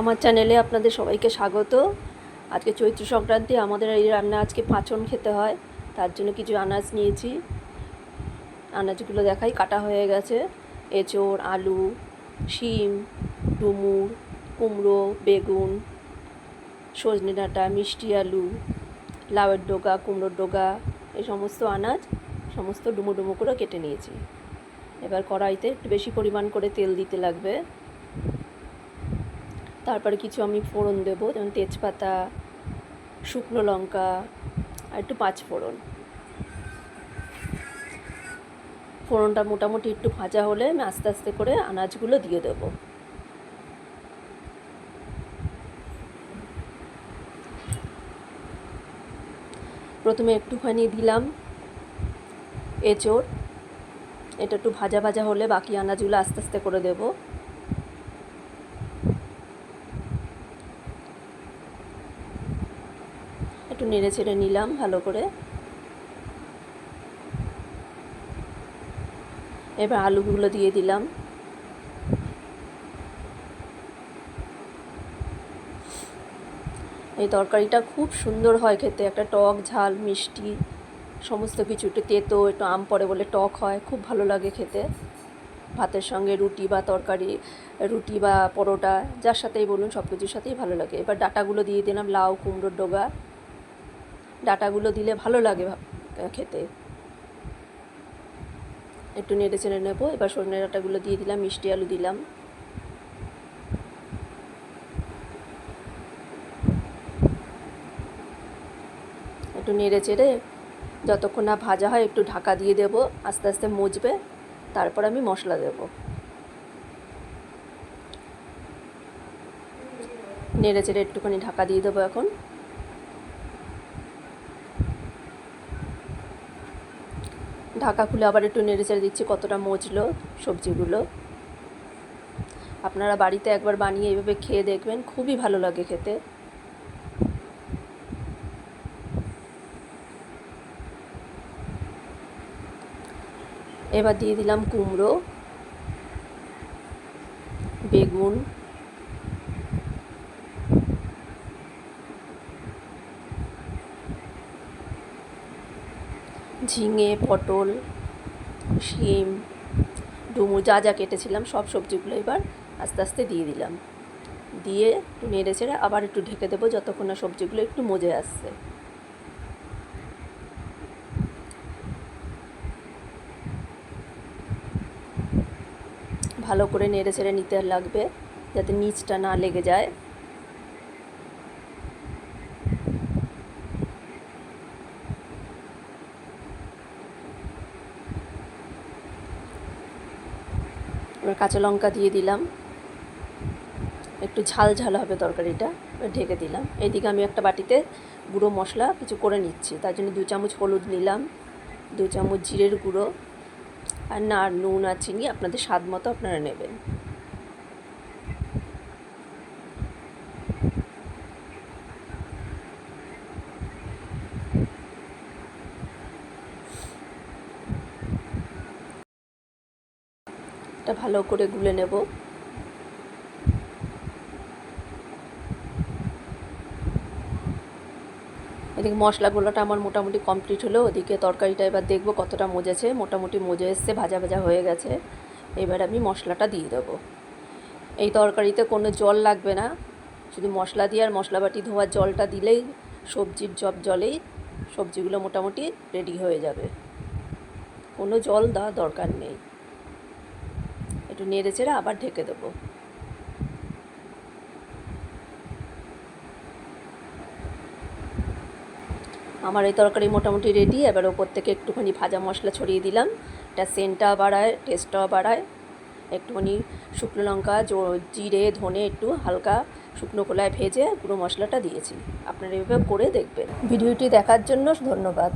আমার চ্যানেলে আপনাদের সবাইকে স্বাগত। আজকে চৈত্র সংক্রান্তি, আমাদের এই রান্না আজকে পাঁচন খেতে হয়, তার জন্য কিছু আনাজ নিয়েছি। আনাজগুলো দেখাই, কাটা হয়ে গেছে। এঁচোড়, আলু, শিম, ডুমুর, কুমড়ো, বেগুন, সজনে ডাঁটা, মিষ্টি আলু, লাউয়ের ডগা, কুমড়োর ডগা, এই সমস্ত আনাজ সমস্ত ডুমো ডুমো করে কেটে নিয়েছি। এবার কড়াইতে একটু বেশি পরিমাণ করে তেল দিতে লাগবে। তারপরে কিছু আমি ফোড়ন দেবো, যেমন তেজপাতা, শুকনো লঙ্কা আর একটু পাঁচ ফোড়ন। ফোড়নটা মোটামুটি একটু ভাজা হলে আমি আস্তে আস্তে করে আনাজগুলো দিয়ে দেবো। প্রথমে একটুখানি দিলাম এঁচোড়, এটা একটু ভাজা ভাজা হলে বাকি আনাজগুলো আস্তে আস্তে করে দেবো। একটু নেড়ে চেড়ে নিলাম ভালো করে। এবার আলুগুলো দিয়ে দিলাম। এই তরকারিটা খুব সুন্দর হয় খেতে, একটা টক ঝাল মিষ্টি সমস্ত কিছু, একটু তেতো একটু আম পড়ে বলে টক হয়, খুব ভালো লাগে খেতে। ভাতের সঙ্গে রুটি বা তরকারি, রুটি বা পরোটা, যার সাথেই বলুন সব কিছুর সাথেই ভালো লাগে। এবার ডাঁটাগুলো দিয়ে দিলাম, লাউ, কুমড়োর ডগা, ডাঁটাগুলো দিলে ভালো লাগে খেতে। একটু নেড়ে চেড়ে নেবো। এবার সজনে ডাঁটাগুলো দিয়ে দিলাম, মিষ্টি আলু দিলাম। একটু নেড়ে চেড়ে যতক্ষণ না ভাজা হয় একটু ঢাকা দিয়ে দেবো, আস্তে আস্তে মজবে, তারপর আমি মশলা দেব। নেড়ে চেড়ে একটুখানি ঢাকা দিয়ে দেবো। এখন ঢাকা খুলে আবার একটু নেড়ে চেড়ে দিচ্ছি কতটা মজলো সবজিগুলো। আপনারা বাড়িতে একবার বানিয়ে এইভাবে খেয়ে দেখবেন, খুবই ভালো লাগে খেতে। এবার দিয়ে দিলাম কুমড়ো, বেগুন, ঝিঙে, পটল, শিম, ডুমুর, যা যা কেটেছিলাম সব সবজিগুলো এবার আস্তে আস্তে দিয়ে দিলাম। দিয়ে একটু নেড়ে চেড়ে আবার একটু ঢেকে দেবো যতক্ষণ না সবজিগুলো একটু মজে আসছে। ভালো করে নেড়ে চেড়ে নিতে লাগবে যাতে নিচটা না লেগে যায়। এবার কাঁচা লঙ্কা দিয়ে দিলাম, একটু ঝাল ঝাল হবে তরকারিটা, ঢেকে দিলাম। এইদিকে আমি একটা বাটিতে গুঁড়ো মশলা কিছু করে নিচ্ছি, তার জন্য 2 চামচ হলুদ নিলাম, 2 চামচ জিরের গুঁড়ো, আর নুন আর চিনি আপনাদের স্বাদ মতো আপনারা নেবেন। এটা ভালো করে গুলে নেব। এদিকে মশলাগুলোটা আমার মোটামুটি কমপ্লিট হলো। ওদিকে তরকারিটা এবার দেখবো কতটা মজেছে। মোটামুটি মজে এসছে, ভাজা ভাজা হয়ে গেছে। এবার আমি মশলাটা দিয়ে দেবো। এই তরকারিতে কোনো জল লাগবে না, শুধু মশলা দিয়ে আর মশলা বাটি ধোয়ার জলটা দিলেই সবজির জলেই সবজিগুলো মোটামুটি রেডি হয়ে যাবে, কোনো জল দেওয়ার দরকার নেই। একটু নেড়ে চেড়ে আবার ঢেকে দেবো। আমার এই তরকারি মোটামুটি রেডি। এবার ওপর থেকে একটুখানি ভাজা মশলা ছড়িয়ে দিলাম, এটা সেন্টটাও বাড়ায়, টেস্টটাও বাড়ায়। একটুখানি শুকনো লঙ্কা, জিরে, ধনে একটু হালকা শুকনো খোলায় ভেজে গুঁড়ো মশলাটা দিয়েছি। আপনারা এভাবে করে দেখবেন। ভিডিওটি দেখার জন্য ধন্যবাদ।